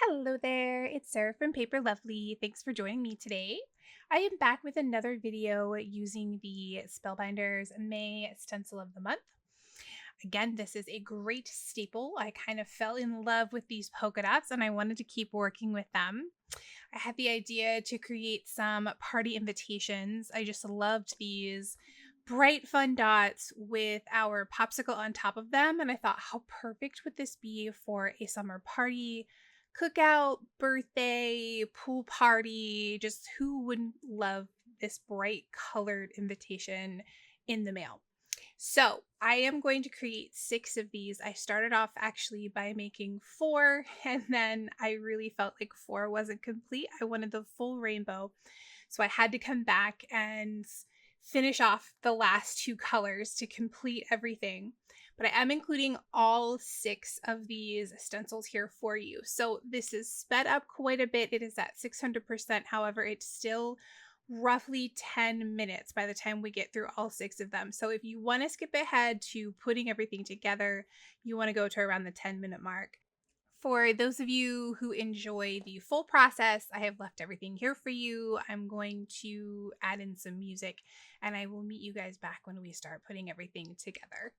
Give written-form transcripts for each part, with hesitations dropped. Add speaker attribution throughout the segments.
Speaker 1: Hello there, it's Sarah from Paper Lovely. Thanks for joining me today. I am back with another video using the Spellbinders May Stencil of the Month. Again, this is a great staple. I kind of fell in love with these polka dots and I wanted to keep working with them. I had the idea to create some party invitations. I just loved these bright, fun dots with our popsicle on top of them. And I thought, how perfect would this be for a summer party, cookout, birthday, pool party? Just who wouldn't love this bright colored invitation in the mail? So I am going to create 6 of these. I started off actually by making 4, and then I really felt like 4 wasn't complete. I wanted the full rainbow. So I had to come back and finish off the last 2 colors to complete everything. But I am including all 6 of these stencils here for you. So this is sped up quite a bit. It is at 600%. However, it's still roughly 10 minutes by the time we get through all 6 of them. So if you want to skip ahead to putting everything together, you want to go to around the 10-minute mark. For those of you who enjoy the full process, I have left everything here for you. I'm going to add in some music and I will meet you guys back when we start putting everything together.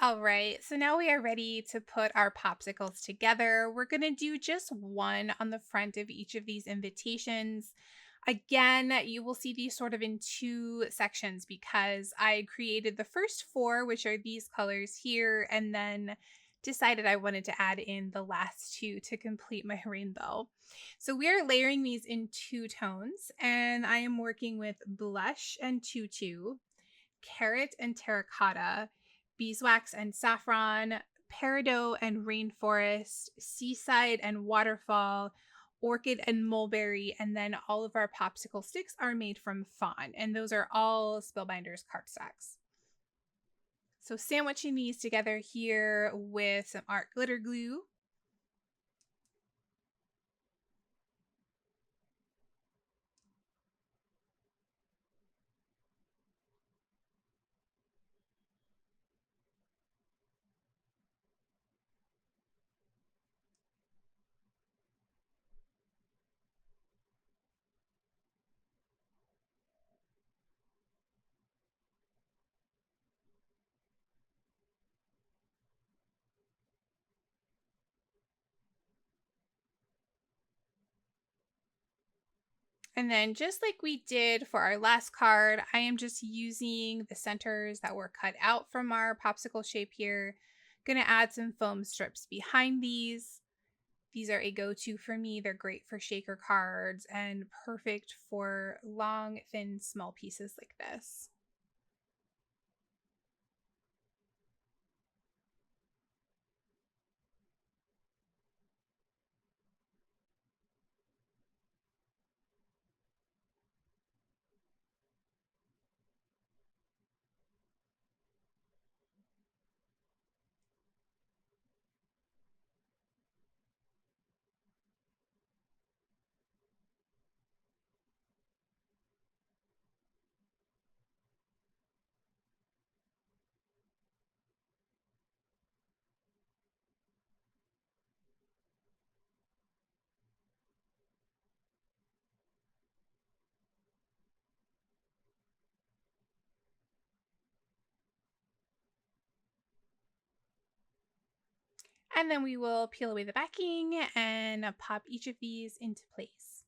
Speaker 1: All right, so now we are ready to put our popsicles together. We're going to do just one on the front of each of these invitations. Again, you will see these sort of in two sections because I created the first four, which are these colors here, and then decided I wanted to add in the last two to complete my rainbow. So we are layering these in two tones, and I am working with blush and tutu, carrot and terracotta, beeswax and saffron, peridot and rainforest, seaside and waterfall, orchid and mulberry, and then all of our popsicle sticks are made from Fawn, and those are all Spellbinders cardstocks. So sandwiching these together here with some art glitter glue. And then just like we did for our last card, I am just using the centers that were cut out from our popsicle shape here. Gonna add some foam strips behind these. These are a go-to for me. They're great for shaker cards and perfect for long, thin, small pieces like this. And then we will peel away the backing and pop each of these into place.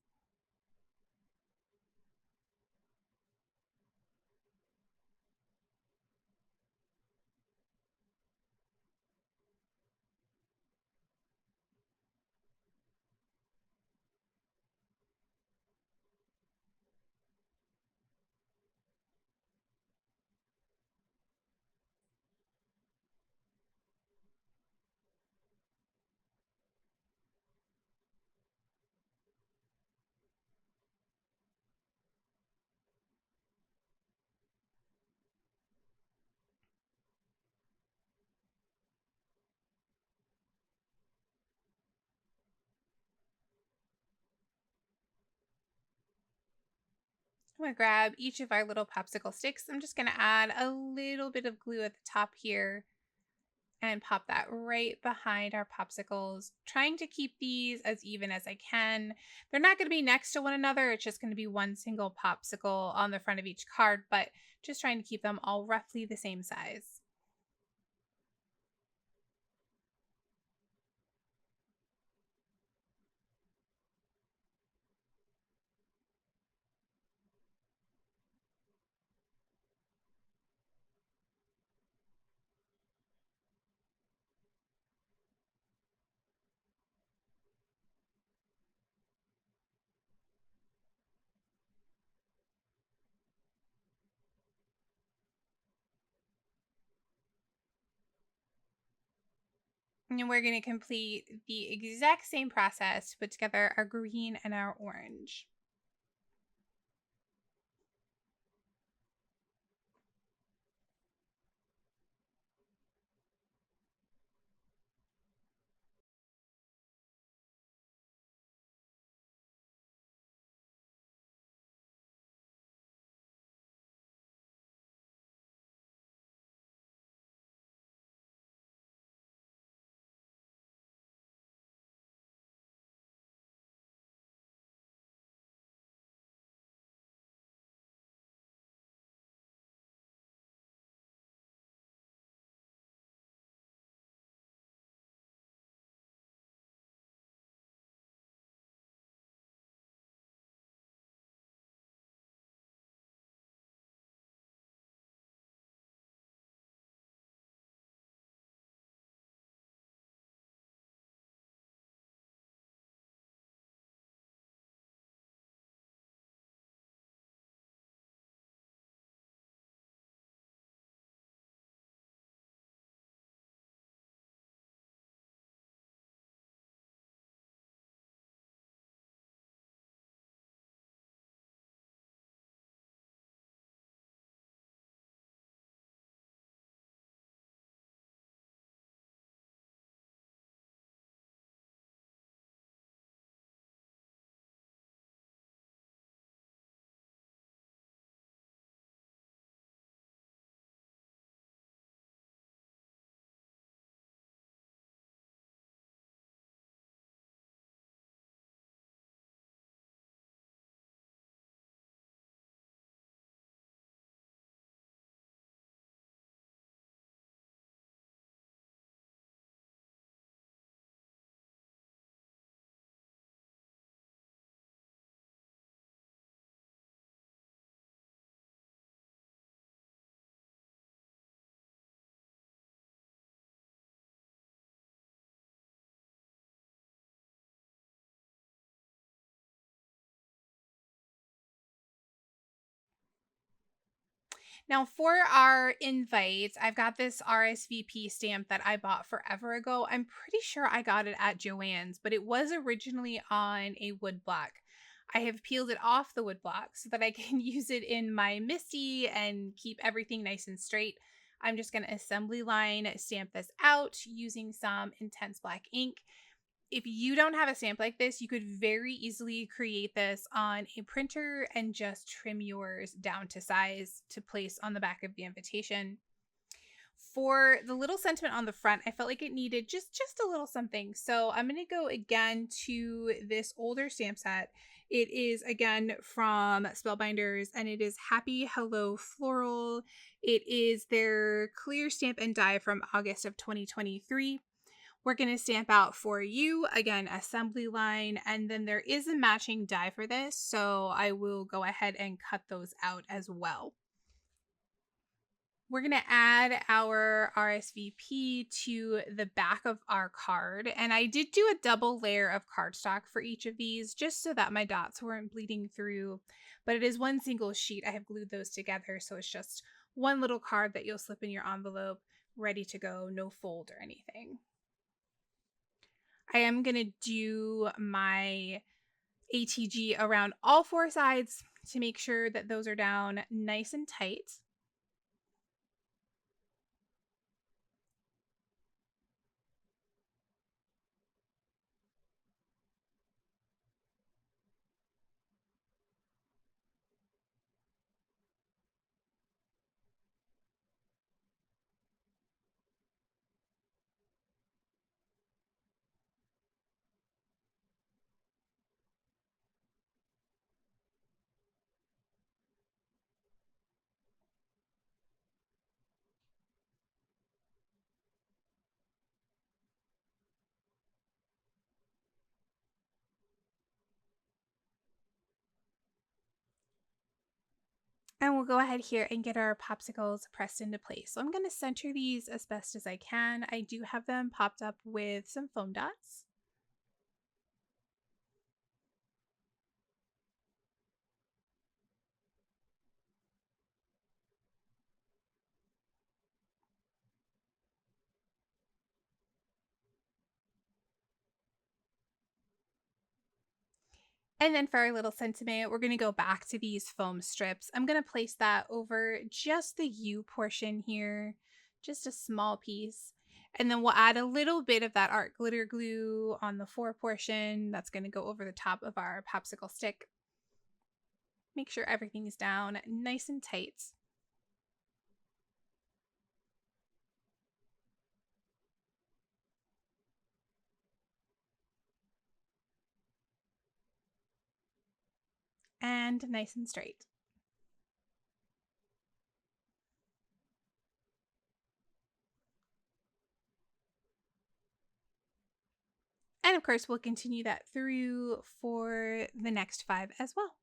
Speaker 1: I'm going to grab each of our little popsicle sticks. I'm just going to add a little bit of glue at the top here and pop that right behind our popsicles, trying to keep these as even as I can. They're not going to be next to one another. It's just going to be one single popsicle on the front of each card, but just trying to keep them all roughly the same size. And we're going to complete the exact same process to put together our green and our orange. Now, for our invites, I've got this RSVP stamp that I bought forever ago. I'm pretty sure I got it at Joann's, but it was originally on a wood block. I have peeled it off the wood block so that I can use it in my Misty and keep everything nice and straight. I'm just going to assembly line stamp this out using some intense black ink. If you don't have a stamp like this, you could very easily create this on a printer and just trim yours down to size to place on the back of the invitation. For the little sentiment on the front, I felt like it needed just a little something. So I'm going to go again to this older stamp set. It is again from Spellbinders and it is Happy Hello Floral. It is their clear stamp and die from August of 2023. We're going to stamp out for you, again, assembly line, and then there is a matching die for this, so I will go ahead and cut those out as well. We're going to add our RSVP to the back of our card, and I did do a double layer of cardstock for each of these just so that my dots weren't bleeding through, but it is one single sheet. I have glued those together, so it's just one little card that you'll slip in your envelope, ready to go, no fold or anything. I am going to do my ATG around all four sides to make sure that those are down nice and tight. And we'll go ahead here and get our popsicles pressed into place. So I'm going to center these as best as I can. I do have them popped up with some foam dots. And then for our little sentiment, we're going to go back to these foam strips. I'm going to place that over just the U portion here, just a small piece. And then we'll add a little bit of that art glitter glue on the fore portion. That's going to go over the top of our popsicle stick. Make sure everything's down nice and tight. And nice and straight. And of course, we'll continue that through for the next 5 as well.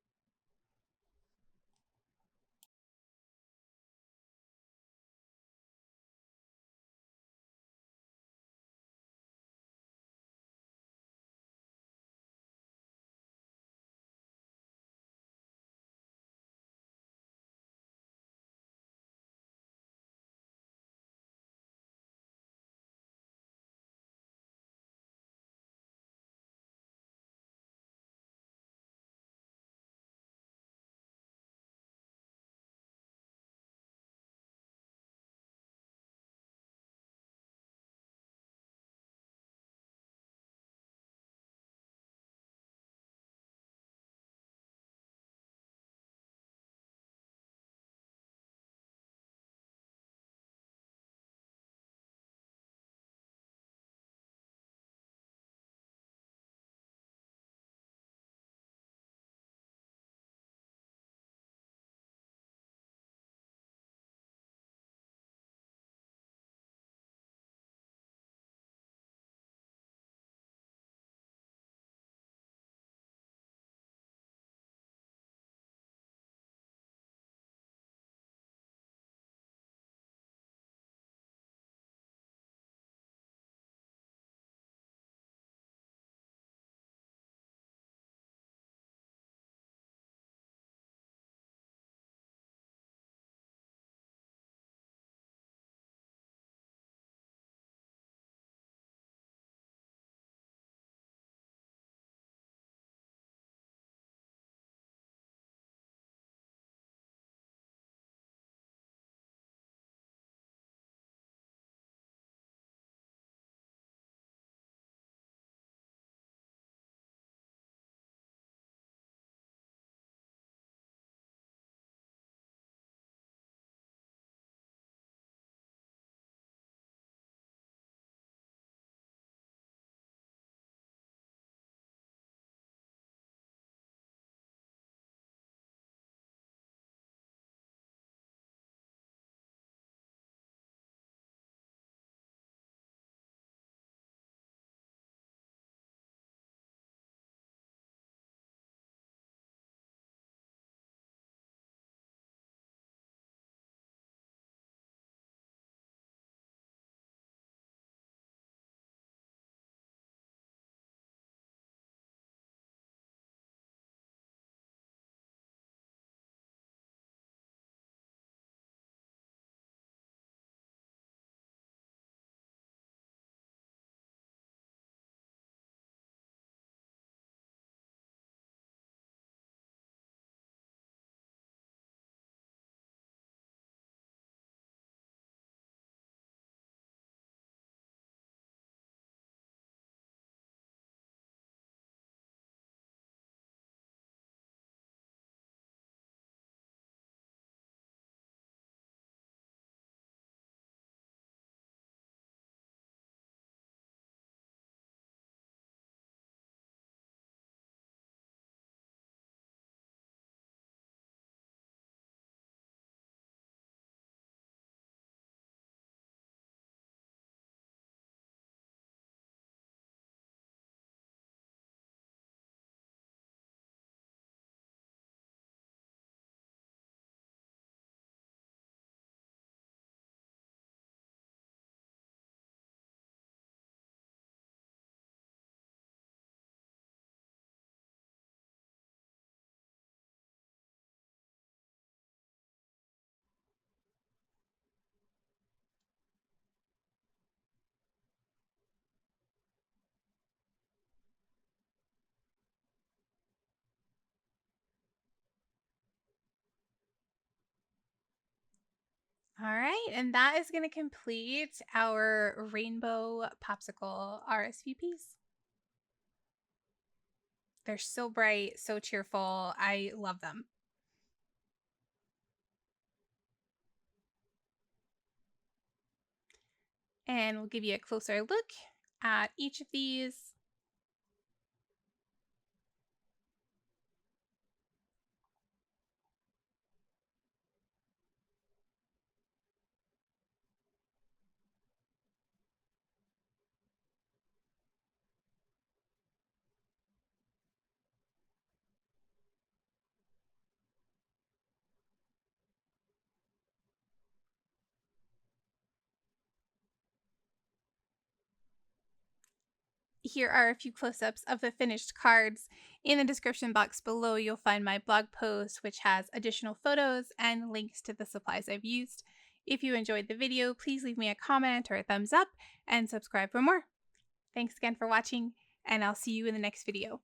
Speaker 1: right, and that is going to complete our rainbow popsicle RSVPs. They're so bright, so cheerful. I love them. And we'll give you a closer look at each of these. Here are a few close-ups of the finished cards. In the description box below, you'll find my blog post, which has additional photos and links to the supplies I've used. If you enjoyed the video, please leave me a comment or a thumbs up and subscribe for more. Thanks again for watching, and I'll see you in the next video.